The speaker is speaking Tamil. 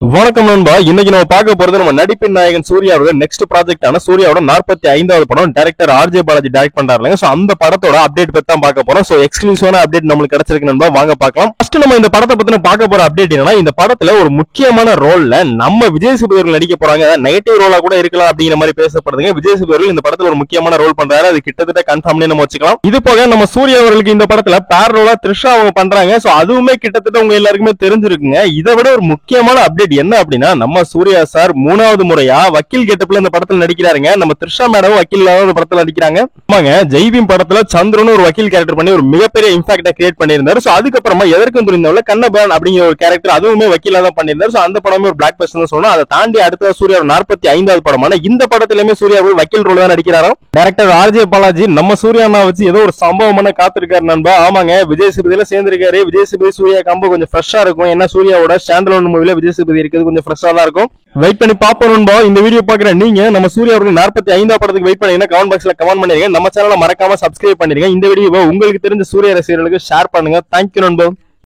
வணக்கம் நண்பா. இன்னைக்கு நம்ம பார்க்க போறது நம்ம நடிப்பின் நாயகன் சூர்யாவோட நெக்ஸ்ட் ப்ராஜெக்ட் ஆன சூர்யாவோட 45வது படம் டைரக்டர் ஆர்ஜே பாலாஜி டைரக்ட் பண்றாருங்க. சோ அந்த படத்தோட அப்டேட் பத்தி தான் பார்க்க போறோம். சோ எக்ஸ்க்ளூசிவான அப்டேட் நமக்கு கிடைச்சிருக்கு நண்பா, வாங்க பார்க்கலாம். ஃபர்ஸ்ட் நம்ம இந்த படத்தை பத்தின பார்க்க போற அப்டேட் என்னன்னா, இந்த படத்துல ஒரு முக்கியமான ரோல்ல நம்ம விஜய் சேதுபதி அவர்கள் நடிக்க போறாங்க. நெகட்டிவ் ரோலா கூட இருக்கலாம் அப்படிங்கிற மாதிரி பேசப்படுதுங்க. விஜய் சேதுபதி அவர்கள் இந்த படத்துல ஒரு முக்கியமான ரோல் பண்றாரு. அது கிட்டத்தட்ட கன்ஃபார்ம்னே நம்ம வச்சுக்கலாம். இது போக நம்ம சூர்யா அவர்களுக்கு இந்த படத்துல பேர் ரோலா த்ரிஷா அவங்க பண்றாங்க. சோ அதுவுமே கிட்டத்தட்ட உங்க எல்லாருக்குமே தெரிஞ்சிருக்குங்க. இதை விட ஒரு முக்கியமான அப்டேட் என்ன அப்படின்னா, நம்ம சூர்யா சார் 3வது முறையா வக்கீல் கெட்டப்ல இந்த படத்துல நடிக்கிறாருங்க. நம்ம த்ரிஷா மேடம் வக்கீல் ஒரு படத்துல நடிக்கிறாங்க. ஆமாங்க, ஜெய்பீம் படத்துல சந்திரன் ஒரு வக்கீல் கேரக்டர் பண்ணி ஒரு மிகப்பெரிய இம்பாக்ட கிரியேட் பண்ணியிருந்தாரு. சோ அதுக்கப்புறமா எதற்கும் புரிந்தவள கண்ணபன் அப்படிங்கிற ஒரு கேரக்டர் அதுவுமே வக்கீலா தான் பண்ணியிருந்தாரு. சோ அந்த படமே ஒரு பிளாக் பஸ்டர் சொல்லணும். அதை தாண்டி அடுத்த சூர்யா 45வது படமான இந்த படத்திலுமே சூர்யா வக்கீல் ரோல் தான் நடிக்கிறாராம். டைரக்டர் ஆர்ஜே பாலாஜி நம்ம சூர்யாவை வச்சு ஏதோ ஒரு சம்பவமான காத்திருக்காரு நண்பா. ஆமாங்க, விஜய் சேதுபதியில சேர்ந்திருக்காரு. விஜய் சேதுபதி சூர்யா காம்போ கொஞ்சம் ஃப்ரெஷ்ஷா இருக்கும். ஏன்னா சூர்யாவோட ஸ்டாண்டலோன் மூவில விஜய் சேதுபதி இருக்குது கொஞ்சம் ஃப்ரெஷ்ஷா தான் இருக்கும். வெயிட் பண்ணி பாப்போம் நண்பா. இந்த வீடியோ பாக்குற நீங்க நம்ம சூர்யா அவர்கள் 45வது படத்துக்கு வெயிட் பண்ணீங்கன்னா கமெண்ட் பாக்ஸ்ல கமெண்ட் பண்ணிருங்க. நம்ம சேனலை மறக்காம சப்ஸ்கிரைப் பண்ணிருங்க. இந்த வீடியோவை உங்களுக்கு தெரிஞ்ச சூர்யா ரசிகர்களுக்கு ஷேர் பண்ணுங்க. தேங்க்யூ நண்பா.